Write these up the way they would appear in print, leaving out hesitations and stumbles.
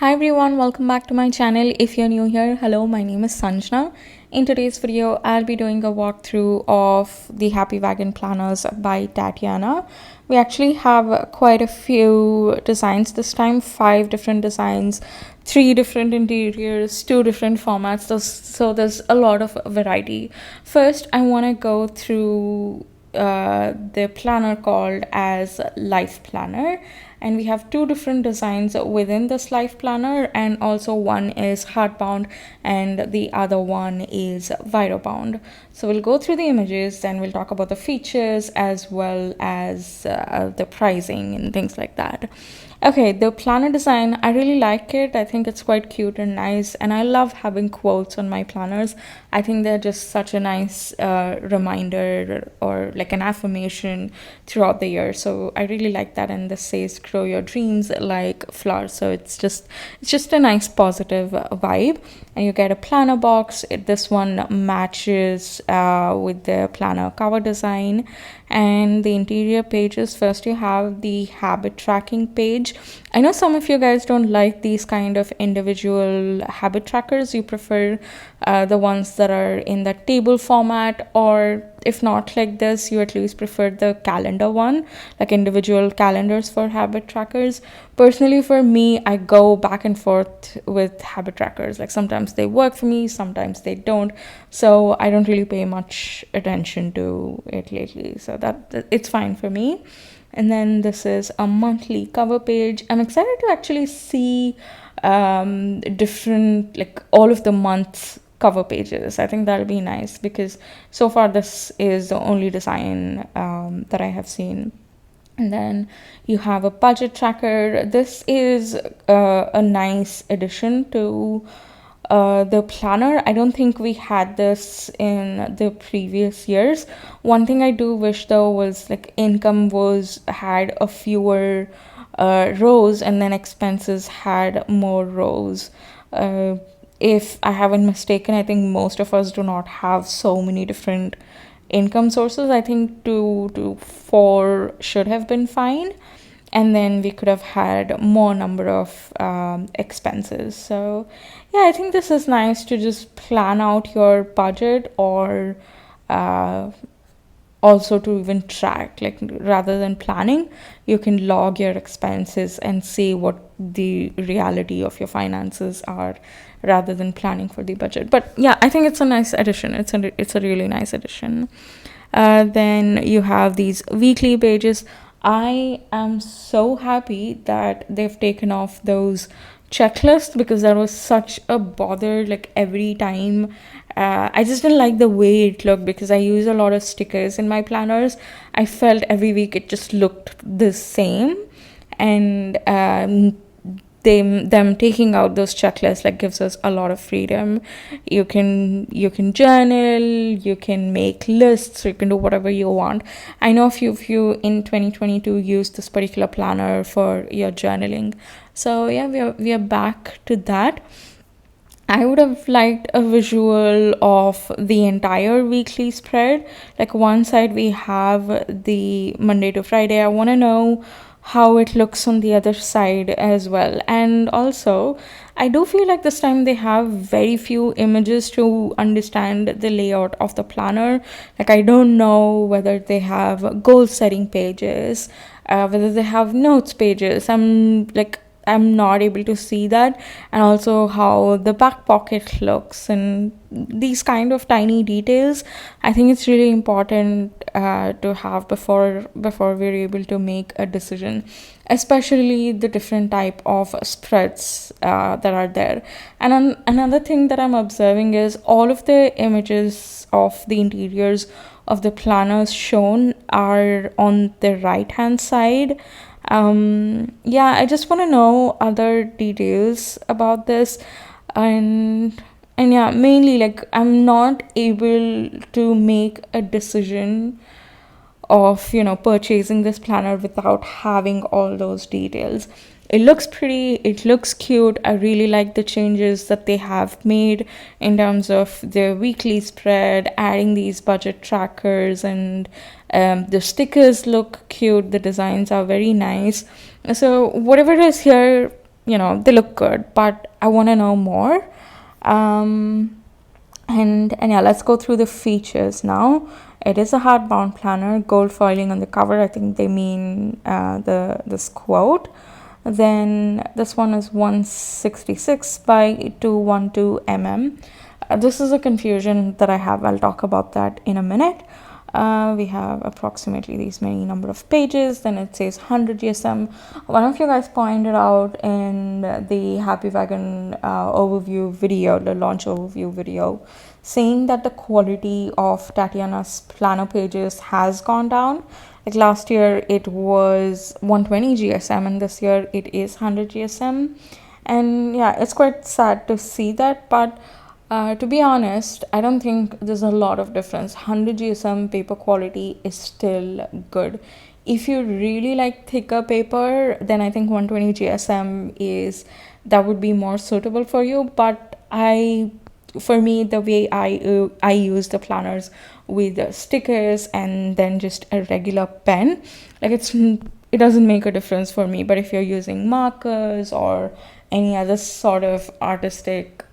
Hi everyone, welcome back to my channel. If you're new here, hello, my name is Sanjana. In today's video, I'll be doing a walkthrough of the Happy Wagon planners by Tatiana. We actually have quite a few designs this time, 5 different designs, 3 different interiors, 2 different formats. So there's a lot of variety. First, I want to go through the planner called as Life Planner, and we have 2 different designs within this Life Planner, and also one is hardbound and the other one is vinyl bound. So we'll go through the images, then we'll talk about the features as well as the pricing and things like that. Okay, the planner design, I really like it. I think it's quite cute and nice, and I love having quotes on my planners. I think they're just such a nice reminder or like an affirmation throughout the year. So I really like that. And this says grow your dreams like flowers. So it's just a nice positive vibe. And you get a planner box. This one matches with the planner cover design. And the interior pages, first you have the habit tracking page. I know some of you guys don't like these kind of individual habit trackers. You prefer the ones that are in the table format, or if not like this, you at least prefer the calendar one, like individual calendars for habit trackers. Personally, for me, I go back and forth with habit trackers. Like sometimes they work for me, sometimes they don't. So I don't really pay much attention to it lately. So that it's fine for me. And then this is a monthly cover page. I'm excited to actually see different, like all of the months cover pages. I think that'll be nice because so far this is the only design that I have seen. And then you have a budget tracker. This is a nice addition to the planner. I don't think we had this in the previous years. One thing I do wish though was like income had a fewer rows, and then expenses had more rows. If I haven't mistaken, I think most of us do not have so many different income sources. I think 2 to 4 should have been fine, and then we could have had more number of expenses. So yeah, I think this is nice to just plan out your budget, or uh, also to even track, like rather than planning, you can log your expenses and see what the reality of your finances are rather than planning for the budget. But yeah, I think it's a nice addition. It's a really nice addition. Then you have these weekly pages. I am so happy that they've taken off those checklists, because that was such a bother. Like every time, I just didn't like the way it looked, because I use a lot of stickers in my planners. I felt every week it just looked the same, and them taking out those checklists like gives us a lot of freedom. You can journal, you can make lists, you can do whatever you want. I know a few of you in 2022 used this particular planner for your journaling. So yeah, we are back to that. I would have liked a visual of the entire weekly spread. Like one side we have the Monday to Friday. I want to know how it looks on the other side as well. And also, I do feel like this time they have very few images to understand the layout of the planner. Like I don't know whether they have goal setting pages, whether they have notes pages. I'm not able to see that, and also how the back pocket looks and these kind of tiny details. I think it's really important to have before we're able to make a decision, especially the different type of spreads that are there. And another thing that I'm observing is all of the images of the interiors of the planners shown are on the right hand side. Yeah, I just want to know other details about this. And yeah, mainly like I'm not able to make a decision of purchasing this planner without having all those details. It looks pretty, it looks cute. I really like the changes that they have made in terms of their weekly spread, adding these budget trackers, and the stickers look cute. The designs are very nice. So whatever is here, they look good, but I want to know more. Um, and yeah, let's go through the features now. It is a hardbound planner, gold foiling on the cover. I think they mean this quote. Then this one is 166 by 212 mm. This is a confusion that I have. I'll talk about that in a minute. We have approximately these many number of pages. Then it says 100 GSM. One of you guys pointed out in the Happy Wagon overview video, the launch overview video, saying that the quality of Tatiana's planner pages has gone down. Like last year it was 120 GSM and this year it is 100 GSM. And yeah, it's quite sad to see that, but to be honest, I don't think there's a lot of difference. 100 GSM paper quality is still good. If you really like thicker paper, then I think 120 GSM that would be more suitable for you. But for me, the way I use the planners with the stickers and then just a regular pen, like it doesn't make a difference for me. But if you're using markers or any other sort of artistic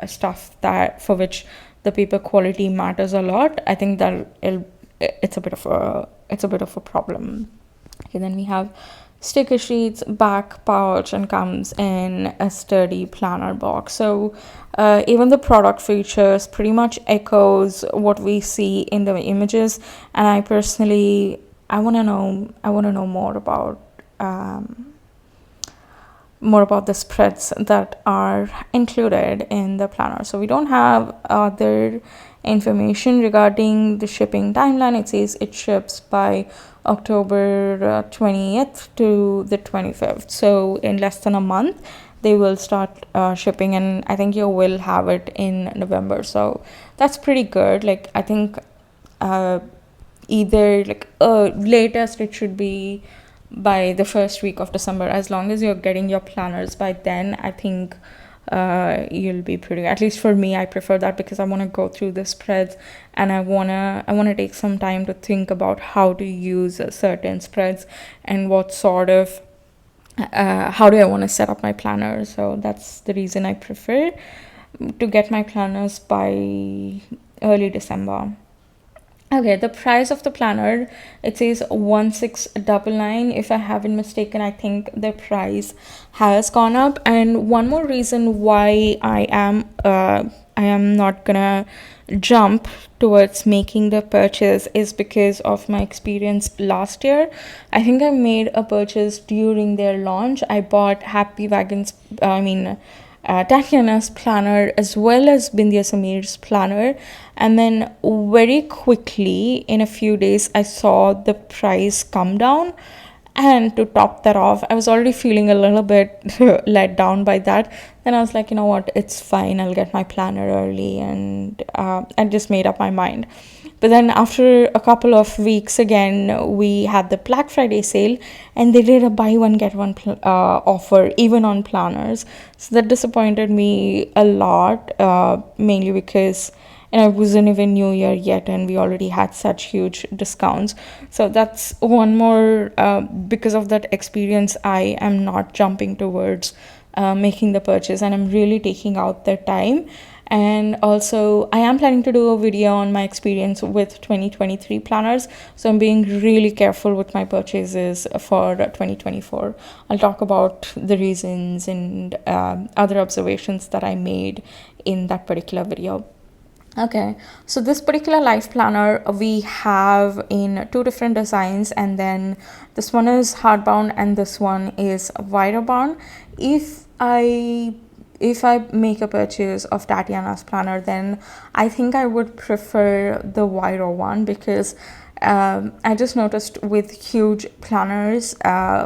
stuff that for which the paper quality matters a lot, I think that it's a bit of a problem. Okay, then we have sticker sheets, back pouch, and comes in a sturdy planner box. So even the product features pretty much echoes what we see in the images. And I personally, I want to know more about the spreads that are included in the planner. So we don't have other information regarding the shipping timeline. It says it ships by October 20th to the 25th. So in less than a month, they will start shipping, and I think you will have it in November. So that's pretty good. Like I think either latest it should be by the first week of December. As long as you're getting your planners by then, I think you'll be pretty, at least for me, I prefer that because I want to go through the spreads and I want to take some time to think about how to use certain spreads and what sort of how do I want to set up my planner. So that's the reason I prefer to get my planners by early December. Okay, the price of the planner, it says 1699. If I haven't mistaken, I think the price has gone up. And one more reason why I am not gonna jump towards making the purchase is because of my experience last year. I think I made a purchase during their launch. I bought Tatiana's planner as well as Bindia Samir's planner, and then very quickly in a few days I saw the price come down, and to top that off, I was already feeling a little bit let down by that. Then I was like, you know what, it's fine, I'll get my planner early, and I just made up my mind. But then after a couple of weeks again, we had the Black Friday sale and they did a buy one get one offer even on planners. So that disappointed me a lot, mainly because it wasn't even New Year yet and we already had such huge discounts. So that's one more, because of that experience, I am not jumping towards making the purchase, and I'm really taking out the time. And also I am planning to do a video on my experience with 2023 planners, so I'm being really careful with my purchases for 2024. I'll talk about the reasons and other observations that I made in that particular video. Okay, so this particular life planner we have in two different designs, and then this one is hardbound and this one is wider bound. If I make a purchase of Tatiana's planner, then I think I would prefer the wider one because I just noticed with huge planners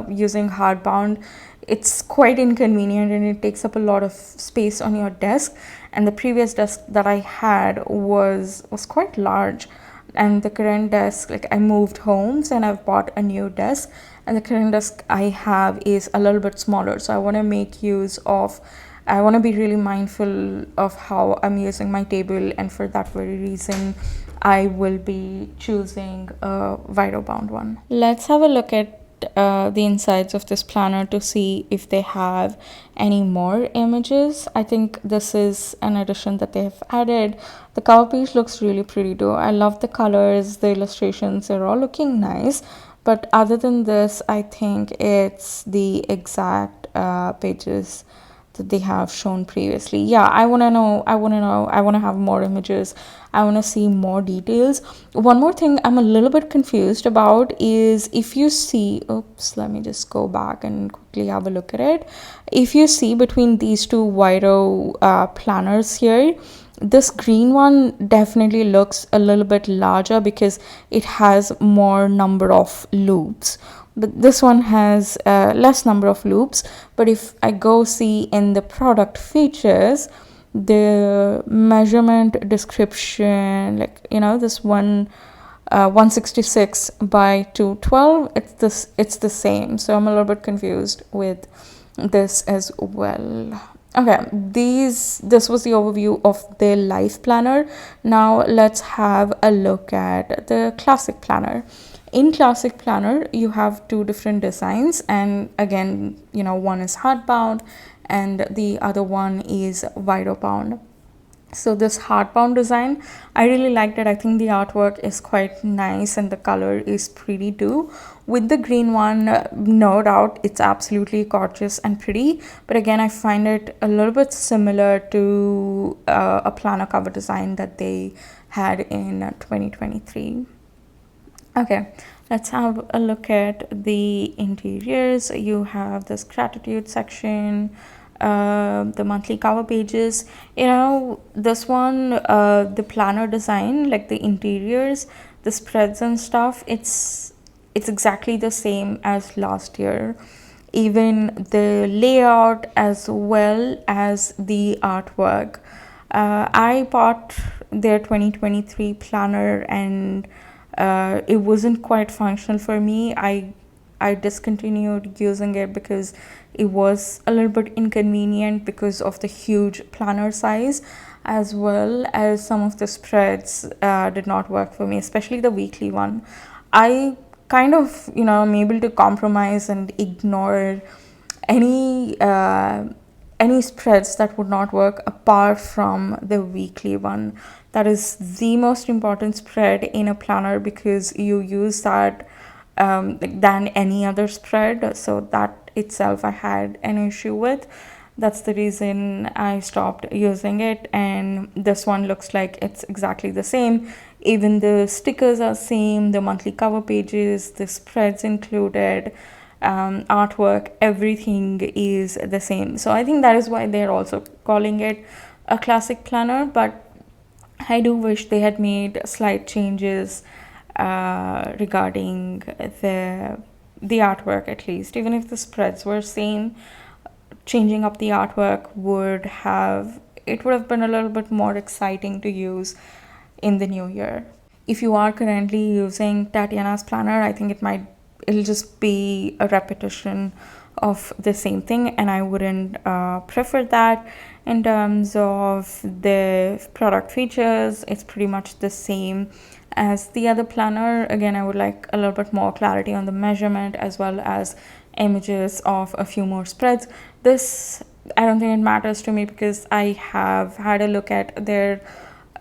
using hardbound, it's quite inconvenient and it takes up a lot of space on your desk. And the previous desk that I had was quite large, and the current desk, like I moved homes and I've bought a new desk, and the current desk I have is a little bit smaller. So I want to be really mindful of how I'm using my table, and for that very reason I will be choosing a wider bound one. Let's have a look at the insides of this planner to see if they have any more images. I think this is an addition that they have added. The cover page looks really pretty too. I love the colors, the illustrations, they're all looking nice. But other than this, I think it's the exact pages that they have shown previously. Yeah, I want to know, I want to have more images. I want to see more details. One more thing I'm a little bit confused about is if you see, oops, let me just go back and quickly have a look at it. If you see between these two Viro planners here, this green one definitely looks a little bit larger because it has more number of loops, but this one has less number of loops. But if I go see in the product features, the measurement description, like this one, 166 by 212, it's the same. So I'm a little bit confused with this as well. Okay, this was the overview of the life planner. Now let's have a look at the classic planner. In classic planner, you have two different designs, and again, one is hardbound and the other one is bound. So this hardbound design, I really liked it. I think the artwork is quite nice and the color is pretty too. With the green one, no doubt, it's absolutely gorgeous and pretty. But again, I find it a little bit similar to a planner cover design that they had in 2023. Okay, let's have a look at the interiors. You have this gratitude section, the monthly cover pages. This one, the planner design, like the interiors, the spreads and stuff, it's exactly the same as last year. Even the layout as well as the artwork. I bought their 2023 planner and it wasn't quite functional for me. I discontinued using it because it was a little bit inconvenient because of the huge planner size, as well as some of the spreads did not work for me, especially the weekly one. I kind of, I'm able to compromise and ignore any spreads that would not work apart from the weekly one. That is the most important spread in a planner because you use that than any other spread. So that itself I had an issue with. That's the reason I stopped using it, and this one looks like it's exactly the same. Even the stickers are same, the monthly cover pages, the spreads included, artwork, everything is the same. So I think that is why they're also calling it a classic planner. But I do wish they had made slight changes regarding the artwork, at least. Even if the spreads were same, changing up the artwork would have been a little bit more exciting to use in the new year. If you are currently using Tatiana's planner, I think it'll just be a repetition of the same thing, and I wouldn't prefer that. In terms of the product features, it's pretty much the same as the other planner. Again, I would like a little bit more clarity on the measurement as well as images of a few more spreads. This, I don't think it matters to me because I have had a look at their,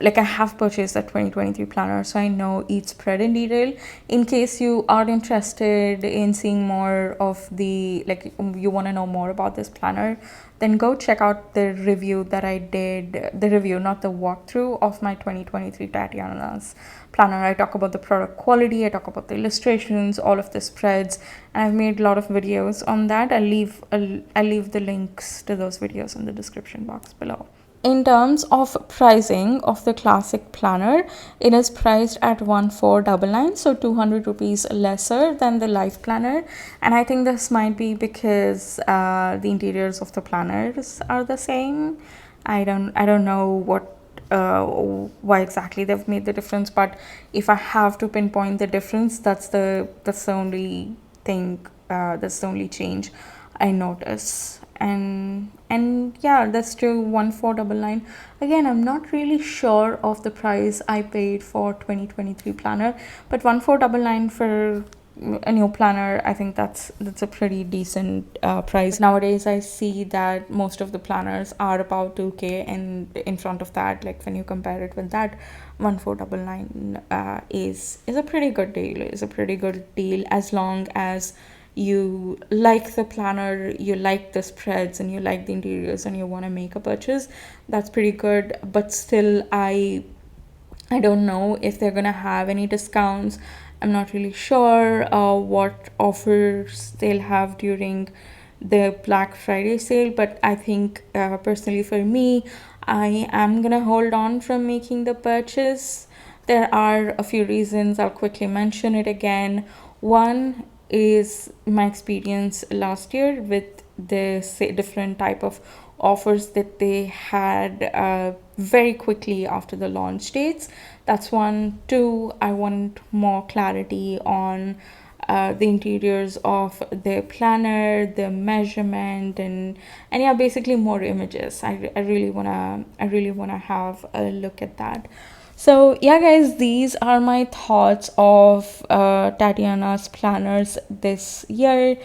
like, I have purchased a 2023 planner, so I know each spread in detail. In case you are interested in seeing more of the, like, you want to know more about this planner, then go check out the review that I did, the review, not the walkthrough, of my 2023 Tatiana's planner. I talk about the product quality, I talk about the illustrations, all of the spreads, and I've made a lot of videos on that. I'll leave the links to those videos in the description box below. In terms of pricing of the classic planner, it is priced at 1499, so 200 rupees lesser than the life planner. And I think this might be because the interiors of the planners are the same. I don't know why exactly they've made the difference, but if I have to pinpoint the difference, that's the only thing, that's the only change I notice. And yeah, that's true. 1499. Again, I'm not really sure of the price I paid for 2023 planner, but 1499 for a new planner, I think that's a pretty decent price. Nowadays I see that most of the planners are about 2k, and in front of that, like when you compare it with that, 1499 is a pretty good deal. Is a pretty good deal as long as you like the planner, you like the spreads, and you like the interiors, and you want to make a purchase. That's pretty good. But still, I don't know if they're gonna have any discounts. I'm not really sure what offers they'll have during the Black Friday sale, but I think personally for me, I am gonna hold on from making the purchase. There are a few reasons. I'll quickly mention it again. One is my experience last year with the different type of offers that they had very quickly after the launch dates. That's one. Two, I want more clarity on the interiors of the planner, the measurement, and yeah, basically more images. I really wanna have a look at that. So yeah, guys, these are my thoughts of Tatiana's planners this year.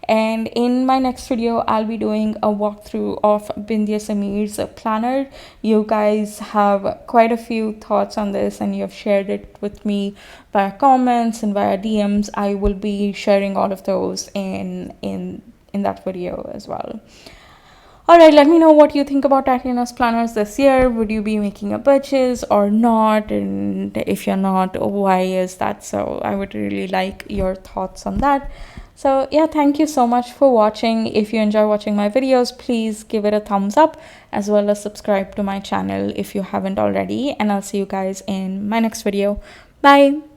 And in my next video, I'll be doing a walkthrough of Bindya Samir's planner. You guys have quite a few thoughts on this, and you have shared it with me via comments and via DMs. I will be sharing all of those in that video as well. Alright, let me know what you think about Tatiana's planners this year. Would you be making a purchase or not? And if you're not, why is that so? I would really like your thoughts on that. So yeah, thank you so much for watching. If you enjoy watching my videos, please give it a thumbs up, as well as subscribe to my channel if you haven't already. And I'll see you guys in my next video. Bye.